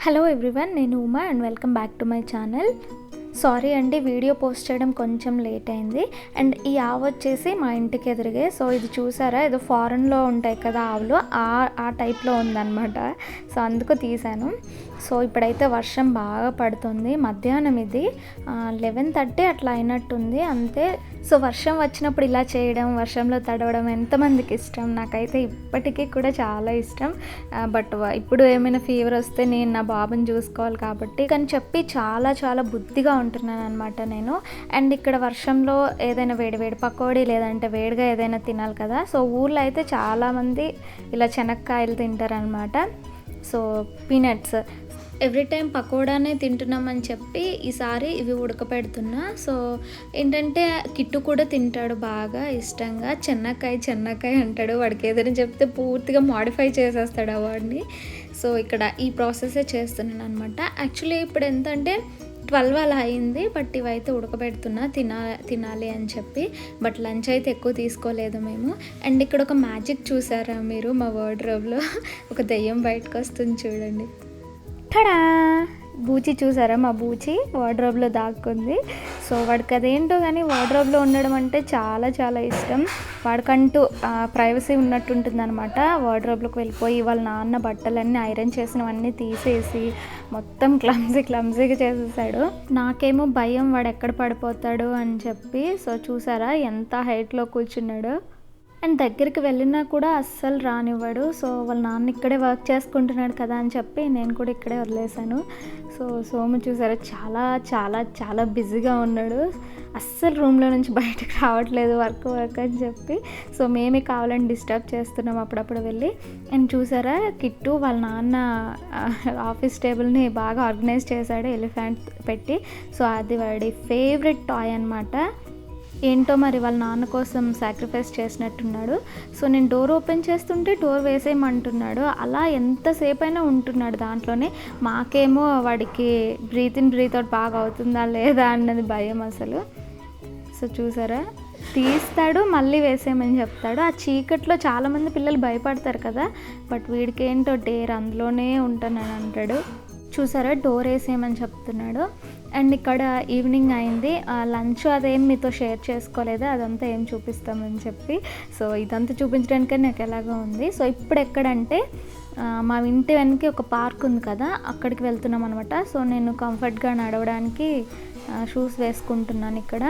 Hello everyone, నేను Uma and welcome back to my channel. Sorry అండి, video post చేయడం కొంచెం లేట్ అయింది. అండ్ ఈ ఆవు వచ్చేసి మా ఇంటికి ఎదురుగే. సో ఇది చూసారా, ఏదో ఫారెన్లో ఉంటాయి కదా ఆవులు, ఆ టైప్లో ఉందన్నమాట. సో అందుకు తీశాను. సో ఇప్పుడైతే వర్షం బాగా పడుతుంది. మధ్యాహ్నం ఇది 11:30 అట్లా అయినట్టుంది అంతే. సో వర్షం వచ్చినప్పుడు ఇలా చేయడం, వర్షంలో తడవడం ఎంతమందికి ఇష్టం? నాకైతే ఇప్పటికీ కూడా చాలా ఇష్టం. బట్ ఇప్పుడు ఏమైనా ఫీవర్ వస్తే నేను నా బాబుని చూసుకోవాలి కాబట్టి కానీ చెప్పి చాలా చాలా బుద్ధిగా ఉంటున్నాను అనమాట నేను. అండ్ ఇక్కడ వర్షంలో ఏదైనా వేడి వేడి పకోడీ లేదంటే వేడిగా ఏదైనా తినాలి కదా. సో ఊర్లో అయితే చాలామంది ఇలా శనక్కాయలు తింటారనమాట. సో పీనట్స్ ఎవ్రీ టైం పకోడానే తింటున్నామని చెప్పి ఈసారి ఇవి ఉడకపెడుతున్నా. సో ఏంటంటే కిట్టు కూడా తింటాడు బాగా ఇష్టంగా. చెన్నక్కాయ అంటాడు. వాడికి ఏదైనా చెప్తే పూర్తిగా మాడిఫై చేసేస్తాడు వాడిని. సో ఇక్కడ ఈ ప్రాసెసే చేస్తున్నాను అనమాట. యాక్చువల్లీ ఇప్పుడు ఎంతంటే 12 అలా అయింది. బట్ ఇవైతే ఉడకబెడుతున్నా తినాలి అని చెప్పి. బట్ లంచ్ అయితే ఎక్కువ తీసుకోలేదు మేము. అండ్ ఇక్కడ ఒక మ్యాజిక్ చూసారా మీరు? మా వార్డ్రోబ్లో ఒక దెయ్యం బయటకు వస్తుంది చూడండి. టడా! బూచి చూసారా? మా బూచి వార్డ్రోబ్లో దాక్కుంది. సో వాడికి అదేంటో కానీ వార్డ్రోబ్లో ఉండడం అంటే చాలా చాలా ఇష్టం. వాడికంటూ ప్రైవసీ ఉన్నట్టుంటుంది అనమాట. వార్డ్రోబ్లోకి వెళ్ళిపోయి వాళ్ళ నాన్న బట్టలన్నీ ఐరన్ చేసినవన్నీ తీసేసి మొత్తం క్లమ్జీగా చేసేసాడు. నాకేమో భయం వాడు ఎక్కడ పడిపోతాడు అని చెప్పి. సో చూసారా ఎంత హైట్లో కూర్చున్నాడు. అండ్ దగ్గరికి వెళ్ళినా కూడా అస్సలు రానివ్వడు. సో వాళ్ళ నాన్న ఇక్కడే వర్క్ చేసుకుంటున్నాడు కదా అని చెప్పి నేను కూడా ఇక్కడే వదిలేశాను. సో సోము చూసారా, చాలా చాలా చాలా బిజీగా ఉన్నాడు. అస్సలు రూమ్లో నుంచి బయటకు రావట్లేదు వర్క్ అని చెప్పి. సో మేమే కావాలని డిస్టర్బ్ చేస్తున్నాం అప్పుడప్పుడు వెళ్ళి. అండ్ చూసారా, కిట్టు వాళ్ళ నాన్న ఆఫీస్ టేబుల్ని బాగా ఆర్గనైజ్ చేశాడు ఎలిఫెంట్ పెట్టి. సో అది వాడి ఫేవరెట్ టాయ్ అనమాట. ఏంటో మరి వాళ్ళ నాన్న కోసం సాక్రిఫైస్ చేసినట్టున్నాడు. సో నేను డోర్ ఓపెన్ చేస్తుంటే డోర్ వేసేయమంటున్నాడు. అలా ఎంతసేపు అయినా ఉంటున్నాడు దాంట్లోనే. మాకేమో వాడికి బ్రీత్ ఇన్ బ్రీత్ అవుట్ బాగా అవుతుందా లేదా అన్నది భయం అసలు. సో చూసారా, తీస్తాడు మళ్ళీ వేసేయమని చెప్తాడు. ఆ చీకట్లో చాలామంది పిల్లలు భయపడతారు కదా. బట్ వీడికి ఏంటో డేర్, అందులోనే ఉంటానని అంటాడు. చూసారా, డోర్ వేసేయమని చెప్తున్నాడు. అండ్ ఇక్కడ ఈవినింగ్ అయింది. లంచ్ అదేం మీతో షేర్ చేసుకోలేదు, అదంతా ఏం చూపిస్తామని చెప్పి. సో ఇదంతా చూపించడానికే నాకు ఎలాగో ఉంది. సో ఇప్పుడు ఎక్కడంటే మా ఇంటి వెనక్కి ఒక పార్క్ ఉంది కదా, అక్కడికి వెళ్తున్నాం అనమాట. సో నేను కంఫర్ట్గా నడవడానికి షూస్ వేసుకుంటున్నాను ఇక్కడ.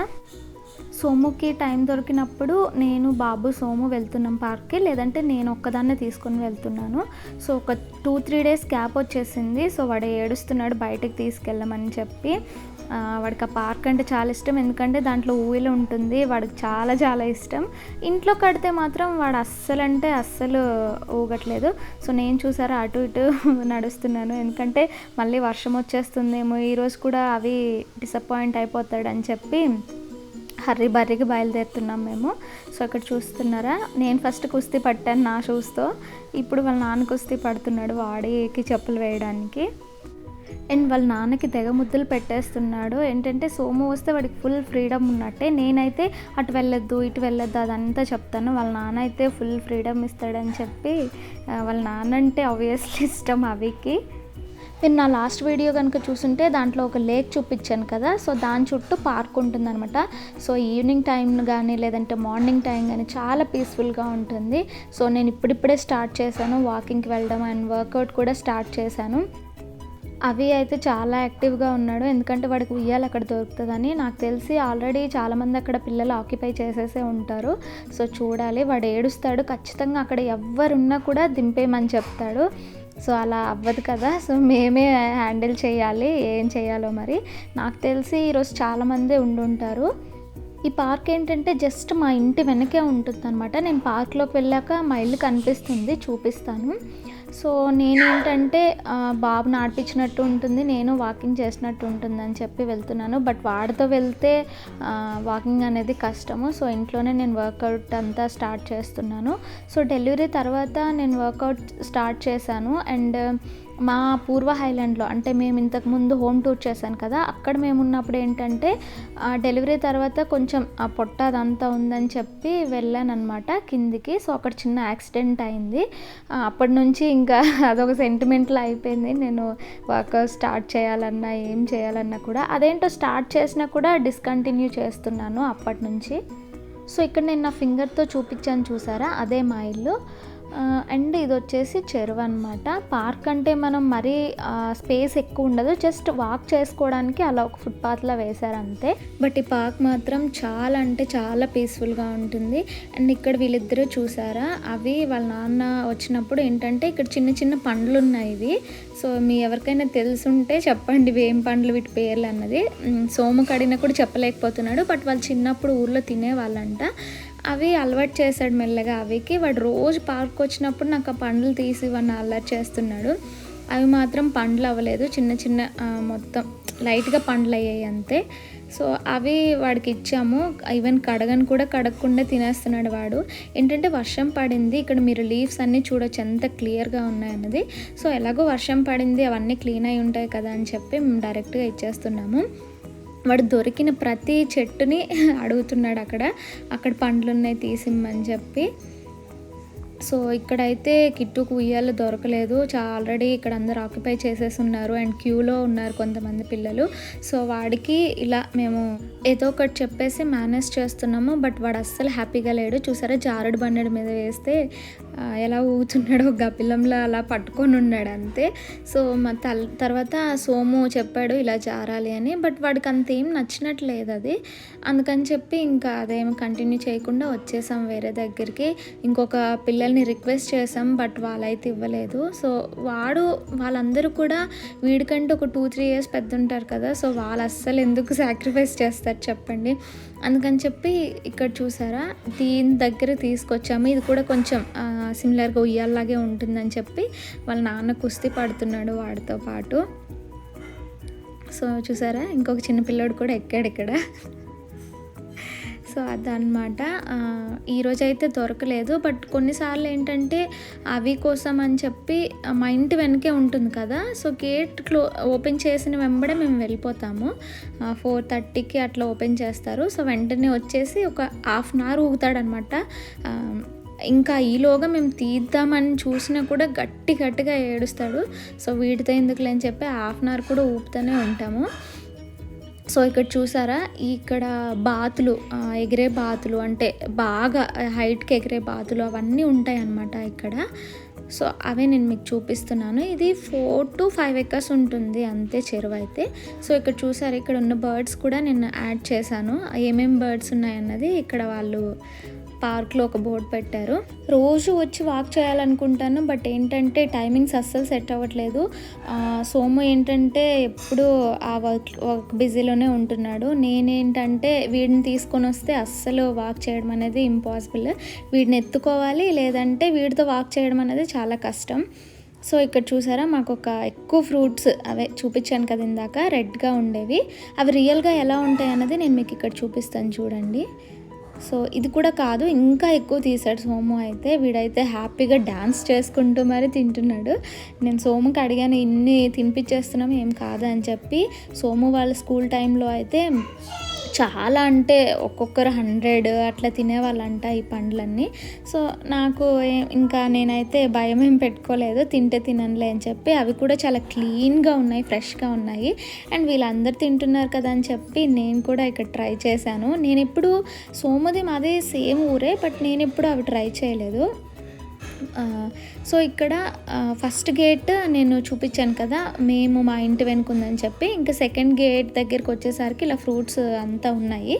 సోముకి టైం దొరికినప్పుడు నేను బాబు సోము వెళ్తున్నాం పార్క్కి, లేదంటే నేను ఒక్కదాన్నే తీసుకొని వెళ్తున్నాను. సో ఒక 2-3 డేస్ గ్యాప్ వచ్చేసింది. సో వాడు ఏడుస్తున్నాడు బయటకు తీసుకెళ్ళమని చెప్పి. వాడికి ఆ పార్క్ అంటే చాలా ఇష్టం, ఎందుకంటే దాంట్లో ఊయలు ఉంటుంది. వాడికి చాలా చాలా ఇష్టం. ఇంట్లో కడితే మాత్రం వాడు అస్సలు ఊగట్లేదు. సో నేను చూసారా అటు ఇటు నడుస్తున్నాను, ఎందుకంటే మళ్ళీ వర్షం వచ్చేస్తుందేమో, ఈరోజు కూడా అవి డిసప్పాయింట్ అయిపోతాడని చెప్పి హర్రీ బర్రీకి బయలుదేరుతున్నాం మేము. సో ఇక్కడ చూస్తున్నారా, నేను ఫస్ట్ కుస్తీ పట్టాను నా షూస్తో. ఇప్పుడు వాళ్ళ నాన్న కుస్తీ పడుతున్నాడు వాడికి చెప్పులు వేయడానికి. అండ్ వాళ్ళ నాన్నకి తెగ ముద్దులు పెట్టేస్తున్నాడు. ఏంటంటే సోము వస్తే వాడికి ఫుల్ ఫ్రీడమ్ ఉన్నట్టే. నేనైతే అటు వెళ్ళొద్దు ఇటు వెళ్ళొద్దు అదంతా చెప్తాను. వాళ్ళ నాన్న అయితే ఫుల్ ఫ్రీడమ్ ఇస్తాడని చెప్పి. వాళ్ళ నాన్న అంటే ఆబ్వియస్లీ ఇష్టం అవికి. నేను నా లాస్ట్ వీడియో కనుక చూసుంటే దాంట్లో ఒక లేక్ చూపించాను కదా. సో దాని చుట్టూ పార్క్ ఉంటుందన్నమాట. సో ఈవినింగ్ టైం కానీ లేదంటే మార్నింగ్ టైం కానీ చాలా పీస్ఫుల్గా ఉంటుంది. సో నేను ఇప్పుడిప్పుడే స్టార్ట్ చేశాను వాకింగ్కి వెళ్ళడం, అండ్ వర్కౌట్ కూడా స్టార్ట్ చేశాను. అవి అయితే చాలా యాక్టివ్గా ఉన్నాడు, ఎందుకంటే వాడికి ఉయ్యాలి అక్కడ దొరుకుతుందని. నాకు తెలిసి ఆల్రెడీ చాలామంది అక్కడ పిల్లలు ఆక్యుపై చేసేసే ఉంటారు. సో చూడాలి, వాడు ఏడుస్తాడు ఖచ్చితంగా. అక్కడ ఎవరున్నా కూడా దింపేయమని చెప్తాడు. సో అలా అవ్వదు కదా. సో మేమే హ్యాండిల్ చేయాలి, ఏం చేయాలో మరి. నాకు తెలిసి ఈరోజు చాలామంది ఉండుంటారు. ఈ పార్క్ ఏంటంటే జస్ట్ మా ఇంటి వెనకే ఉంటుంది అనమాట. నేను పార్క్లోకి వెళ్ళాక మా ఇల్లు కనిపిస్తుంది, చూపిస్తాను. సో నేనేంటంటే బాబుని ఆడిపించినట్టు ఉంటుంది, నేను వాకింగ్ చేసినట్టు ఉంటుంది అని చెప్పి వెళ్తున్నాను. బట్ వాడితో వెళ్తే వాకింగ్ అనేది కష్టము. సో ఇంట్లోనే నేను వర్కౌట్ అంతా స్టార్ట్ చేస్తున్నాను. సో డెలివరీ తర్వాత నేను వర్కౌట్ స్టార్ట్ చేశాను. అండ్ మా పూర్వ హైలాండ్లో అంటే మేము ఇంతకుముందు హోమ్ టూర్ చేశాను కదా, అక్కడ మేము ఉన్నప్పుడు ఏంటంటే డెలివరీ తర్వాత కొంచెం ఆ పొట్ట అదంతా ఉందని చెప్పి వెళ్ళానమాట కిందికి. సో అక్కడ చిన్న యాక్సిడెంట్ అయింది. అప్పటి నుంచి ఇంకా అదొక సెంటిమెంట్లో అయిపోయింది. నేను వర్కౌట్ స్టార్ట్ చేయాలన్నా ఏం చేయాలన్నా కూడా, అదేంటో స్టార్ట్ చేసినా కూడా డిస్కంటిన్యూ చేస్తున్నాను అప్పటి నుంచి. సో ఇక్కడ నేను నా ఫింగర్తో చూపించాను చూసారా, అదే మా ఇల్లు. అండ్ ఇది వచ్చేసి చెరువు అనమాట. పార్క్ అంటే మనం మరీ స్పేస్ ఎక్కువ ఉండదు, జస్ట్ వాక్ చేసుకోవడానికి అలా ఒక ఫుట్పాత్లో వేశారు అంతే. బట్ ఈ పార్క్ మాత్రం చాలా అంటే చాలా పీస్ఫుల్గా ఉంటుంది. అండ్ ఇక్కడ వీళ్ళిద్దరూ చూసారా, అవి వాళ్ళ నాన్న వచ్చినప్పుడు ఏంటంటే ఇక్కడ చిన్న చిన్న పండ్లు ఉన్నాయి ఇవి. సో మీ ఎవరికైనా తెలుసుంటే చెప్పండి ఇవి ఏం పండ్లు, వీటి పేర్లు అన్నది. సోము కడిగిన కూడా చెప్పలేకపోతున్నాడు, బట్ వాళ్ళు చిన్నప్పుడు ఊర్లో తినేవాళ్ళంట. అవి అలవాటు చేశాడు మెల్లగా అవికి. వాడు రోజు పార్క్ వచ్చినప్పుడు నాకు ఆ పండ్లు తీసి వాడిని అలర్ట్ చేస్తున్నాడు. అవి మాత్రం పండ్లు అవ్వలేదు, చిన్న చిన్న మొత్తం లైట్గా పండ్లు అయ్యాయి అంతే. సో అవి వాడికి ఇచ్చాము. ఈవెన్ కడగని కూడా కడగకుండా తినేస్తున్నాడు వాడు. ఏంటంటే వర్షం పడింది, ఇక్కడ మీరు లీవ్స్ అన్నీ చూడొచ్చు ఎంత క్లియర్గా ఉన్నాయన్నది. సో ఎలాగో వర్షం పడింది, అవన్నీ క్లీన్ అయి ఉంటాయి కదా అని చెప్పి మేము డైరెక్ట్గా ఇచ్చేస్తున్నాము. వాడు దొరికిన ప్రతి చెట్టుని అడుగుతున్నాడు, అక్కడ పండ్లు ఉన్నాయి తీసిమ్మని చెప్పి. సో ఇక్కడైతే కిట్టుకు ఉయ్యాలు దొరకలేదు, ఆల్రెడీ ఇక్కడ అందరు ఆక్యుపై చేసేసి ఉన్నారు అండ్ క్యూలో ఉన్నారు కొంతమంది పిల్లలు. సో వాడికి ఇలా మేము ఏదో ఒకటి చెప్పేసి మేనేజ్ చేస్తున్నాము. బట్ వాడు అస్సలు హ్యాపీగా లేడు. చూసారా, జారుడు బండెడు మీద వేస్తే ఎలా ఊగుతున్నాడో, గపిలంలో అలా పట్టుకొని ఉన్నాడు అంతే. సో మా తర్వాత సోము చెప్పాడు ఇలా జారాలి అని, బట్ వాడికి అంతేం నచ్చినట్లేదు అది. అందుకని చెప్పి ఇంకా అదేం కంటిన్యూ చేయకుండా వచ్చేసాం వేరే దగ్గరికి. ఇంకొక పిల్లల్ని రిక్వెస్ట్ చేసాం, బట్ వాళ్ళైతే ఇవ్వలేదు. సో వాళ్ళందరూ కూడా వీడికంటే ఒక 2-3 years పెద్ద ఉంటారు కదా, సో వాళ్ళు అస్సలు ఎందుకు సాక్రిఫైస్ చేస్తారు చెప్పండి. అందుకని చెప్పి ఇక్కడ చూసారా, దీని దగ్గర తీసుకొచ్చాము. ఇది కూడా కొంచెం సిమిలర్గా ఉయ్యాలాగే ఉంటుందని చెప్పి వాళ్ళ నాన్న కుస్తీ పడుతున్నాడు వాడితో పాటు. సో చూసారా, ఇంకొక చిన్న పిల్లోడు కూడా ఎక్కాడు ఇక్కడ. సో అదనమాట. ఈరోజైతే దొరకలేదు, బట్ కొన్నిసార్లు ఏంటంటే అవి కోసం అని చెప్పి మా ఇంటి వెనకే ఉంటుంది కదా, సో గేట్ ఓపెన్ చేసిన వెంబడే మేము వెళ్ళిపోతాము. 4:30కి అట్లా ఓపెన్ చేస్తారు. సో వెంటనే వచ్చేసి ఒక 1/2 hour ఊగుతాడనమాట. ఇంకా ఈలోగా మేము తీద్దామని చూసినా కూడా గట్టిగా ఏడుస్తాడు. సో వీటితో ఎందుకులే అని చెప్పి 1/2 hour కూడా ఊపుతూనే ఉంటాము. సో ఇక్కడ చూసారా, ఇక్కడ బాతులు, ఎగిరే బాతులు అంటే బాగా హైట్కి ఎగిరే బాతులు అవన్నీ ఉంటాయి అన్నమాట ఇక్కడ. సో అవే నేను మీకు చూపిస్తున్నాను. ఇది 4 to 5 acres ఉంటుంది అంతే చెరువు అయితే. సో ఇక్కడ చూసారు, ఇక్కడ ఉన్న బర్డ్స్ కూడా నేను యాడ్ చేశాను. ఏమేమి బర్డ్స్ ఉన్నాయన్నది ఇక్కడ వాళ్ళు పార్క్లో ఒక బోర్డు పెట్టారు. రోజు వచ్చి వాక్ చేయాలనుకుంటాను, బట్ ఏంటంటే టైమింగ్స్ అస్సలు సెట్ అవ్వట్లేదు. సోము ఏంటంటే ఎప్పుడు ఆ వర్క్ బిజీలోనే ఉంటున్నాడు. నేనేంటంటే వీడిని తీసుకొని వస్తే అస్సలు వాక్ చేయడం అనేది ఇంపాసిబుల్. వీడిని ఎత్తుకోవాలి, లేదంటే వీడితో వాక్ చేయడం అనేది చాలా కష్టం. సో ఇక్కడ చూసారా, మాకు ఒక ఎక్కువ ఫ్రూట్స్ అవే చూపించాను కదా ఇందాక, రెడ్గా ఉండేవి. అవి రియల్గా ఎలా ఉంటాయి అన్నది నేను మీకు ఇక్కడ చూపిస్తాను చూడండి. సో ఇది కూడా కాదు, ఇంకా ఎక్కువ తీసాడు సోము అయితే. వీడైతే హ్యాపీగా డ్యాన్స్ చేసుకుంటూ మరి తింటున్నాడు. నేను సోముకి అడిగాను, ఇన్ని తినిపించేస్తున్నాము ఏం కాదు అని చెప్పి. సోము వాళ్ళ స్కూల్ టైంలో అయితే చాలా అంటే ఒక్కొక్కరు 100 అట్లా తినేవాళ్ళంట ఈ పండ్లన్నీ. సో నాకు ఇంకా నేనైతే భయం ఏం పెట్టుకోలేదు, తింటే తిననులే అని చెప్పి. అవి కూడా చాలా క్లీన్గా ఉన్నాయి, ఫ్రెష్గా ఉన్నాయి. అండ్ వీళ్ళందరూ తింటున్నారు కదా అని చెప్పి నేను కూడా ఇక్కడ ట్రై చేశాను. నేను ఇప్పుడు సోముది మాది సేమ్ ఊరే, బట్ నేను ఇప్పుడు అవి ట్రై చేయలేదు. సో ఇక్కడ ఫస్ట్ గేట్ నేను చూపించాను కదా, మేము మా ఇంటి వెనుక ఉందని చెప్పి. ఇంకా సెకండ్ గేట్ దగ్గరికి వచ్చేసరికి ఇలా ఫ్రూట్స్ అంతా ఉన్నాయి,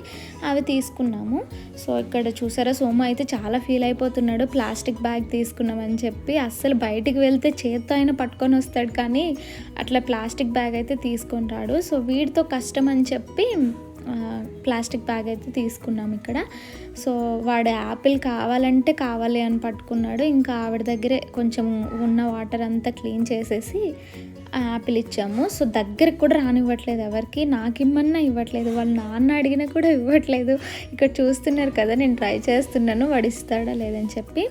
అవి తీసుకున్నాము. సో ఇక్కడ చూసారా, సోము అయితే చాలా ఫీల్ అయిపోతున్నాడు. ప్లాస్టిక్ బ్యాగ్ తీసుకున్నామని చెప్పి అస్సలు బయటికి వెళ్తే చేత్తో అయినా పట్టుకొని వస్తాడు, కానీ అట్లా ప్లాస్టిక్ బ్యాగ్ అయితే తీసుకొని రాడు. సో వీడితో కష్టం అని చెప్పి ప్లాస్టిక్ బ్యాగ్ అయితే తీసుకున్నాం ఇక్కడ. సో వాడు యాపిల్ కావాలంటే కావాలి అని పట్టుకున్నాడు. ఇంకా ఆవిడ దగ్గరే కొంచెం ఉన్న వాటర్ అంతా క్లీన్ చేసేసి యాపిల్ ఇచ్చాము. సో దగ్గరికి కూడా రానివ్వట్లేదు ఎవరికి, నాకు ఇమ్మన్నా ఇవ్వట్లేదు, వాళ్ళ నాన్న అడిగినా కూడా ఇవ్వట్లేదు. ఇక్కడ చూస్తున్నారు కదా, నేను ట్రై చేస్తున్నాను వాడు ఇస్తాడా లేదని చెప్పి.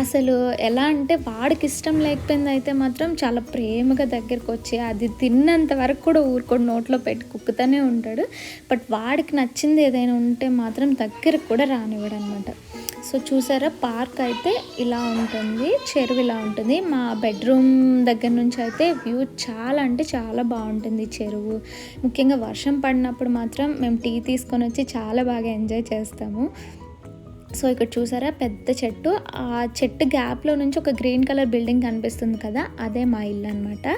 అసలు ఎలా అంటే వాడికి ఇష్టం లేకపోయింది అయితే మాత్రం చాలా ప్రేమగా దగ్గరికి వచ్చి అది తిన్నంత వరకు కూడా ఊరుకోడు, నోట్లో పెట్టి కుక్కుతూనే ఉంటాడు. బట్ వాడికి నచ్చింది ఏదైనా ఉంటే మాత్రం దగ్గరికి కూడా రానివ్వడు అనమాట. సో చూసారా, పార్క్ అయితే ఇలా ఉంటుంది, చెరువు ఇలా ఉంటుంది. మా బెడ్రూమ్ దగ్గర నుంచి అయితే వ్యూ చాలా అంటే చాలా బాగుంటుంది చెరువు. ముఖ్యంగా వర్షం పడినప్పుడు మాత్రం మేము టీ తీసుకొని వచ్చి చాలా బాగా ఎంజాయ్ చేస్తాము. సో ఇక్కడ చూసారా పెద్ద చెట్టు, ఆ చెట్టు గ్యాప్లో నుంచి ఒక గ్రీన్ కలర్ బిల్డింగ్ కనిపిస్తుంది కదా, అదే మా ఇల్లు అనమాట.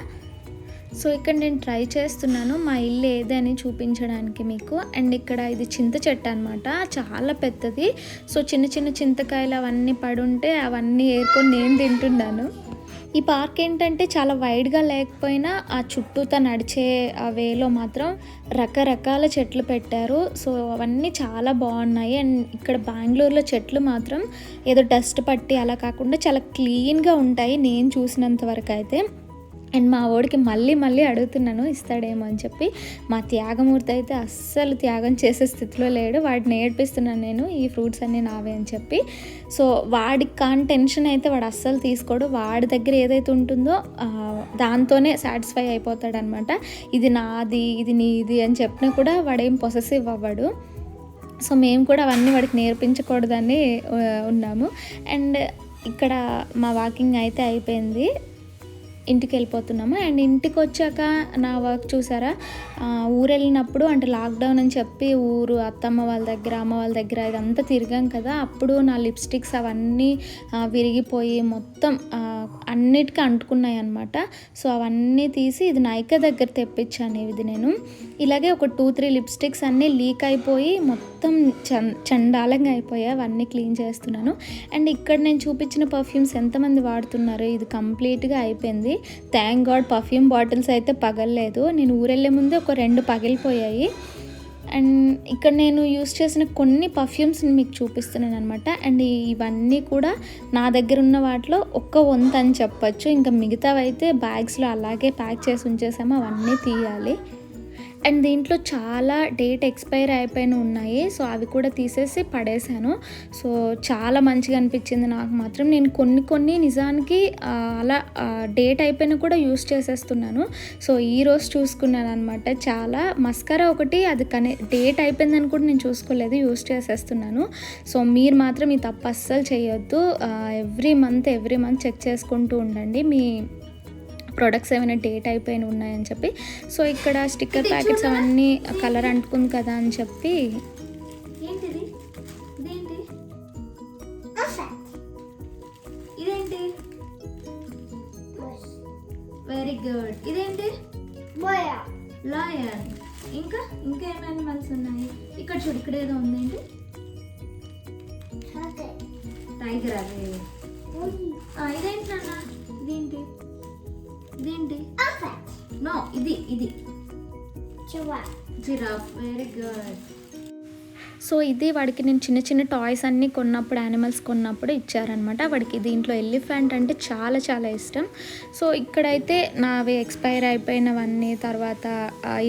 సో ఇక్కడ నేను ట్రై చేస్తున్నాను మా ఇల్లు ఏదని చూపించడానికి మీకు. అండ్ ఇక్కడ ఇది చింత చెట్టు అనమాట, చాలా పెద్దది. సో చిన్న చిన్న చింతకాయలు అవన్నీ పడుంటే అవన్నీ ఏరుకొని నేను తింటున్నాను. ఈ పార్క్ ఏంటంటే చాలా వైడ్గా లేకపోయినా ఆ చుట్టూతా నడిచే ఆ వేలో మాత్రం రకరకాల చెట్లు పెట్టారు. సో అవన్నీ చాలా బాగున్నాయి. అండ్ ఇక్కడ బెంగళూరులో చెట్లు మాత్రం ఏదో డస్ట్ పట్టి అలా కాకుండా చాలా క్లీన్గా ఉంటాయి నేను చూసినంత వరకు అయితే. అండ్ మా వాడికి మళ్ళీ అడుగుతున్నాను ఇస్తాడేమో అని చెప్పి. మా త్యాగమూర్తి అయితే అస్సలు త్యాగం చేసే స్థితిలో లేడు. వాడిని ఏడిపిస్తున్నాను నేను, ఈ ఫ్రూట్స్ అన్నీ నావే అని చెప్పి. సో వాడికి కాని టెన్షన్ అయితే వాడు అస్సలు తీసుకోడు. వాడి దగ్గర ఏదైతే ఉంటుందో దాంతోనే సాటిస్ఫై అయిపోతాడనమాట. ఇది నాది, ఇది నీది అని చెప్పినా కూడా వాడేం పొసెసివ్ అవ్వడు. సో మేము కూడా అవన్నీ వాడికి నేర్పించకూడదని ఉన్నాము. అండ్ ఇక్కడ మా వాకింగ్ అయితే అయిపోయింది, ఇంటికి వెళ్ళిపోతున్నాము. అండ్ ఇంటికి వచ్చాక నా వర్క్ చూసారా, ఊరు వెళ్ళినప్పుడు అంటే లాక్డౌన్ అని చెప్పి ఊరు అత్తమ్మ వాళ్ళ దగ్గర అమ్మ వాళ్ళ దగ్గర ఇదంతా తిరిగాం కదా, అప్పుడు నా లిప్స్టిక్స్ అవన్నీ విరిగిపోయి మొత్తం అన్నిటికీ అంటుకున్నాయి అనమాట. సో అవన్నీ తీసి ఇది నైకా దగ్గర తెప్పించాను. ఇది నేను ఇలాగే ఒక 2-3 లిప్స్టిక్స్ అన్నీ లీక్ అయిపోయి మొత్తం చండాలంగా అయిపోయాయి, అవన్నీ క్లీన్ చేస్తున్నాను. అండ్ ఇక్కడ నేను చూపించిన పర్ఫ్యూమ్స్ ఎంతమంది వాడుతున్నారు, ఇది కంప్లీట్గా అయిపోయింది. థ్యాంక్ గాడ్ పర్ఫ్యూమ్ బాటిల్స్ అయితే పగలలేదు. నేను ఊరెళ్ళే ముందే ఒక 2 పగిలిపోయాయి. అండ్ ఇక్కడ నేను యూస్ చేసిన కొన్ని పర్ఫ్యూమ్స్ని మీకు చూపిస్తున్నాను అనమాట. అండ్ ఇవన్నీ కూడా నా దగ్గర ఉన్న వాటిలో ఒక్క వంతు అని చెప్పచ్చు. ఇంకా మిగతావైతే బ్యాగ్స్లో అలాగే ప్యాక్ చేసి ఉంచేసాము, అవన్నీ తీయాలి. అండ్ దీంట్లో చాలా డేట్ ఎక్స్పైర్ అయిపోయిన ఉన్నాయి. సో అవి కూడా తీసేసి పడేశాను. సో చాలా మంచిగా అనిపించింది నాకు మాత్రం. నేను కొన్ని నిజానికి అలా డేట్ అయిపోయినా కూడా యూస్ చేసేస్తున్నాను. సో ఈరోజు చూసుకున్నాను అనమాట. చాలా మస్కరా ఒకటి అది డేట్ అయిపోయిందని కూడా నేను చూసుకోలేదు, యూస్ చేసేస్తున్నాను. సో మీరు మాత్రం ఈ తప్పు అస్సలు చేయొద్దు. ఎవ్రీ మంత్ చెక్ చేసుకుంటూ ఉండండి మీ ప్రొడక్ట్స్ ఏమైనా డేట్ అయిపోయిన ఉన్నాయని చెప్పి. సో ఇక్కడ స్టిక్కర్ ప్యాకెట్స్ అవన్నీ కలర్ అంటుకుంది కదా అని చెప్పి ఇదేంటి వెరీ గుడ్, ఇదేంటి లాయన్. ఇంకా ఏమైనా అనిమల్స్ ఉన్నాయి ఇక్కడ చూడు, ఇక్కడ ఏదో ఉంది, ఏంటి టైగర్. అదే ఇదేంటి నాన్న, ఇదేంటి నో ఇది జిరాఫ్. Very good. సో ఇది వాడికి నేను చిన్న టాయ్స్ అన్నీ కొన్నప్పుడు, యానిమల్స్ కొన్నప్పుడు ఇచ్చారనమాట. వాడికి దీంట్లో ఎలిఫెంట్ అంటే చాలా ఇష్టం. సో ఇక్కడైతే నావి ఎక్స్పైర్ అయిపోయినవన్నీ, తర్వాత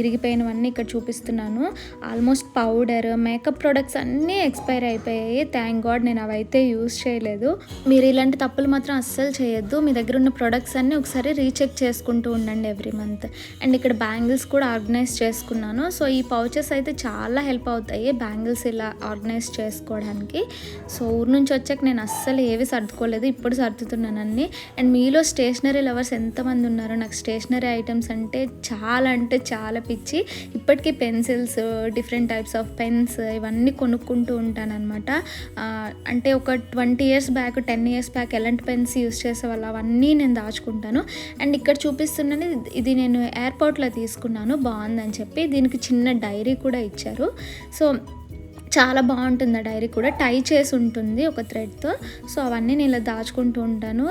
ఇరిగిపోయినవన్నీ ఇక్కడ చూపిస్తున్నాను. ఆల్మోస్ట్ పౌడర్, మేకప్ ప్రొడక్ట్స్ అన్నీ ఎక్స్పైర్ అయిపోయాయి. థ్యాంక్ గాడ్ నేను అవైతే యూస్ చేయలేదు. మీరు ఇలాంటి తప్పులు మాత్రం అస్సలు చేయొద్దు. మీ దగ్గర ఉన్న ప్రొడక్ట్స్ అన్నీ ఒకసారి రీచెక్ చేసుకుంటూ ఉండండి ఎవ్రీ మంత్. అండ్ ఇక్కడ బ్యాంగిల్స్ కూడా ఆర్గనైజ్ చేసుకున్నాను. సో ఈ పౌచెస్ అయితే చాలా హెల్ప్ అవుతాయి బ్యాంగిల్స్ ఇలా ఆర్గనైజ్ చేసుకోవడానికి. సో ఊరు నుంచి వచ్చాక నేను అస్సలు ఏవి సర్దుకోలేదు, ఇప్పుడు సర్దుతున్నాను అన్నీ. అండ్ మీలో స్టేషనరీ లవర్స్ ఎంతమంది ఉన్నారో, నాకు స్టేషనరీ ఐటమ్స్ అంటే చాలా పిచ్చి. ఇప్పటికీ pencils, different types of pens ఇవన్నీ కొనుక్కుంటూ ఉంటానన్నమాట. అంటే ఒక 20 years బ్యాక్ 10 years బ్యాక్ ఎలాంటి పెన్స్ యూస్ చేసేవాళ్ళు అవన్నీ నేను దాచుకుంటాను. అండ్ ఇక్కడ చూపిస్తున్నాను, ఇది నేను ఎయిర్పోర్ట్లో తీసుకున్నాను, బాగుందని చెప్పి. దీనికి చిన్న డైరీ కూడా ఇచ్చారు. సో చాలా బాగుంటుంది ఆ డైరీ కూడా, టై చేసి ఉంటుంది ఒక థ్రెడ్తో. సో అవన్నీ నేను ఇలా దాచుకుంటూ ఉంటాను.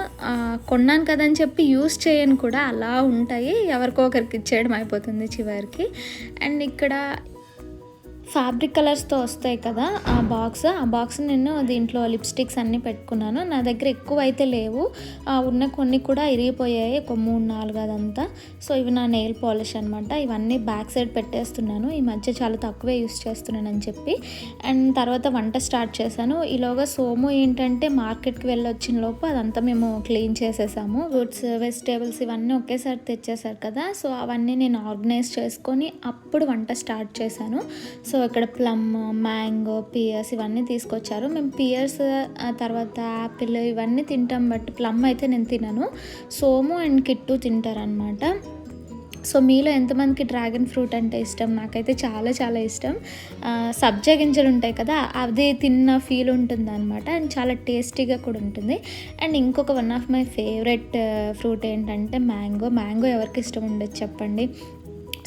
కొన్నాను కదని చెప్పి యూస్ చేయను కూడా, అలా ఉంటాయి, ఎవరికో ఒకరికి ఇచ్చేయడం అయిపోతుంది చివరికి. అండ్ ఇక్కడ ఫ్యాబ్రిక్ కలర్స్‌తో వస్తాయి కదా! ఆ బాక్స్ నేను దీంట్లో లిప్‌స్టిక్స్ అన్నీ పెట్టుకున్నాను. నా దగ్గర ఎక్కువైతే లేవు. ఉన్న కొన్ని కూడా ఇరిగిపోయాయి. ఒక 3, 4 అదంతా. సో, ఇవి నా నెయిల్ పాలిష్ అనమాట. ఇవన్నీ బ్యాక్ సైడ్ పెట్టేస్తున్నాను. ఈ మధ్య చాలా తక్కువే యూజ్ చేస్తున్నానని చెప్పి. అండ్ తర్వాత వంట స్టార్ట్ చేశాను. ఈలోగా సోము ఏంటంటే మార్కెట్‌కి వెళ్ళొచ్చిన లోపు అదంతా మేము క్లీన్ చేసేసాము. ఫ్రూట్స్, వెజిటేబుల్స్ ఇవన్నీ ఒకేసారి తెచ్చేసారు కదా! సో, అవన్నీ నేను ఆర్గనైజ్ చేసుకొని అప్పుడు వంట స్టార్ట్ చేశాను. సో, ఇక్కడ ప్లమ్, మ్యాంగో, పియర్స్ ఇవన్నీ తీసుకొచ్చారు. మేము పియర్స్ తర్వాత యాపిల్ ఇవన్నీ తింటాం. బట్ ప్లమ్ అయితే నేను తినను. సోము అండ్ కిట్టు తింటారనమాట. సో, మీలో ఎంతమందికి డ్రాగన్ ఫ్రూట్ అంటే ఇష్టం? నాకైతే చాలా చాలా ఇష్టం. సబ్జా గింజలు ఉంటాయి కదా, అది తిన్న ఫీల్ ఉంటుందన్నమాట. అండ్ చాలా టేస్టీగా కూడా ఉంటుంది. అండ్ ఇంకొక one of my favourite fruit ఏంటంటే మ్యాంగో ఎవరికి ఇష్టం ఉండదు చెప్పండి.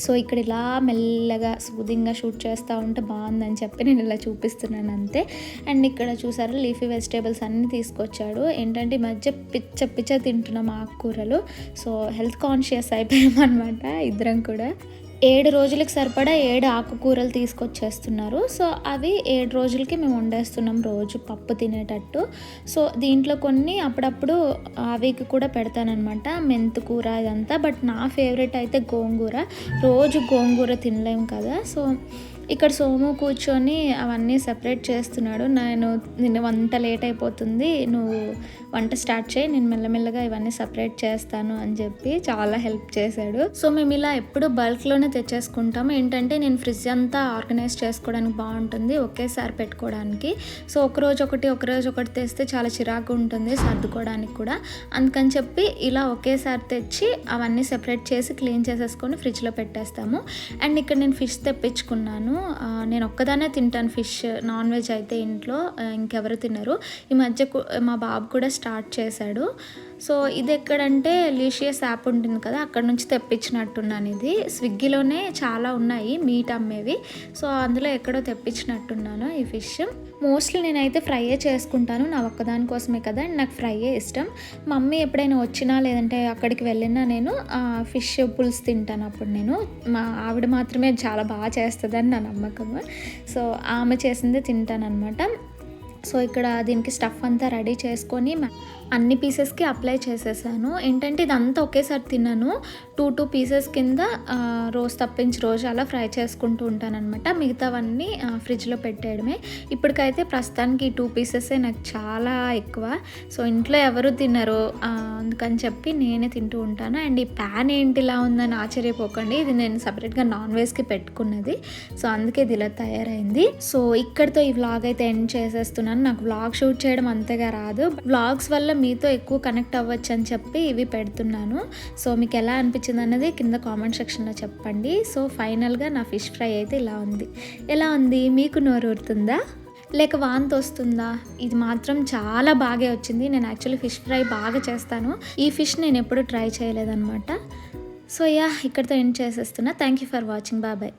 సో, ఇక్కడ ఇలా మెల్లగా సూదింగ్గా షూట్ చేస్తూ ఉంటే బాగుందని చెప్పి నేను ఇలా చూపిస్తున్నాను అంతే. అండ్ ఇక్కడ చూసారా లీఫీ వెజిటేబుల్స్ అన్నీ తీసుకొచ్చాడు. ఏంటంటే ఈ మధ్య పిచ్చ తింటున్నాం ఆకుకూరలు. సో, హెల్త్ కాన్షియస్ అయిపోయామన్నమాట ఇద్దరం కూడా. 7 రోజులకి సరిపడా 7 ఆకుకూరలు తీసుకొచ్చేస్తున్నారు. సో, అవి 7 రోజులకి మేము వండేస్తున్నాం రోజు పప్పు తినేటట్టు. సో, దీంట్లో కొన్ని అప్పుడప్పుడు అవికి కూడా పెడతానమాట, మెంతుకూర ఇదంతా. బట్ నా ఫేవరెట్ అయితే గోంగూర. రోజు గోంగూర తినలేం కదా. సో, ఇక్కడ సోము కూర్చొని అవన్నీ సెపరేట్ చేస్తున్నాడు. నిన్న వంట లేట్ అయిపోతుంది, నువ్వు వంట స్టార్ట్ చేయి, నేను మెల్లమెల్లగా ఇవన్నీ సెపరేట్ చేస్తాను అని చెప్పి చాలా హెల్ప్ చేశాడు. సో, మేము ఇలా ఎప్పుడు బల్క్లోనే తెచ్చేసుకుంటాము. ఏంటంటే నేను ఫ్రిడ్జ్ అంతా ఆర్గనైజ్ చేసుకోవడానికి బాగుంటుంది, ఒకేసారి పెట్టుకోవడానికి. సో, ఒకరోజు ఒకటి తెస్తే చాలా చిరాకు ఉంటుంది సర్దుకోవడానికి కూడా. అందుకని చెప్పి ఇలా ఒకేసారి తెచ్చి అవన్నీ సెపరేట్ చేసి క్లీన్ చేసేసుకొని ఫ్రిడ్జ్లో పెట్టేస్తాము. అండ్ ఇక్కడ నేను ఫిష్ తెప్పించుకున్నాను. నేను ఒక్కదానే తింటాను ఫిష్, నాన్ వెజ్ అయితే ఇంట్లో ఇంకెవరు తినరు. ఈ మధ్య మా బాబు కూడా స్టార్ట్ చేశాడు. సో, ఇది ఎక్కడంటే లీషియస్ యాప్ ఉంటుంది కదా, అక్కడ నుంచి తెప్పించినట్టున్నాను. ఇది స్విగ్గీలోనే చాలా ఉన్నాయి మీట్ అమ్మేవి. సో, అందులో ఎక్కడో తెప్పించినట్టున్నాను ఈ ఫిష్. మోస్ట్లీ నేనైతే ఫ్రైయే చేసుకుంటాను, నా ఒక్కదాని కోసమే కదా, అండ్ నాకు ఫ్రైయే ఇష్టం. మమ్మీ ఎప్పుడైనా వచ్చినా లేదంటే అక్కడికి వెళ్ళినా నేను ఫిష్ పులుసు తింటాను. అప్పుడు నేను మా ఆవిడ మాత్రమే చాలా బాగా చేస్తుందని నా నమ్మకం. సో, ఆమె చేసిందే తింటానన్నమాట. సో, ఇక్కడ దీనికి స్టఫ్ అంతా రెడీ చేసుకొని అన్ని పీసెస్కి అప్లై చేసేసాను. ఏంటంటే ఇదంతా ఒకేసారి తిన్నాను, 2 పీసెస్ కింద రోజు తప్పించి రోజు అలా ఫ్రై చేసుకుంటూ ఉంటానన్నమాట. మిగతావన్నీ ఫ్రిడ్జ్లో పెట్టేయడమే. ఇప్పటికైతే ప్రస్తుతానికి ఈ 2 పీసెసే నాకు చాలా ఎక్కువ. సో, ఇంట్లో ఎవరు తినరు, అందుకని చెప్పి నేనే తింటూ ఉంటాను. అండ్ ఈ ప్యాన్ ఏంటి ఇలా ఉందని ఆశ్చర్యపోకండి, ఇది నేను సపరేట్గా నాన్ వెజ్కి పెట్టుకున్నది. సో, అందుకే ఇది ఇలా తయారైంది. సో, ఇక్కడితో ఈ వ్లాగ్ అయితే ఎండ్ చేసేస్తున్నాను. నాకు వ్లాగ్ షూట్ చేయడం అంతగా రాదు. వ్లాగ్స్ వల్ల మీతో ఎక్కువ కనెక్ట్ అవ్వచ్చు అని చెప్పి ఇవి పెడుతున్నాను. సో, మీకు ఎలా అనిపించింది అన్నది కింద కామెంట్ సెక్షన్లో చెప్పండి. సో, ఫైనల్గా నా ఫిష్ ఫ్రై అయితే ఇలా ఉంది. ఎలా ఉంది? మీకు నోరు ఊరుతుందా లేక వాంతి వస్తుందా? ఇది మాత్రం చాలా బాగా వచ్చింది. నేను యాక్చువల్లీ ఫిష్ ఫ్రై బాగా చేస్తాను. ఈ ఫిష్ నేను ఎప్పుడు ట్రై చేయలేదన్నమాట. సో, ఇక్కడితో ఎండ్ చేసేస్తున్నా. Thank you for watching. Bye.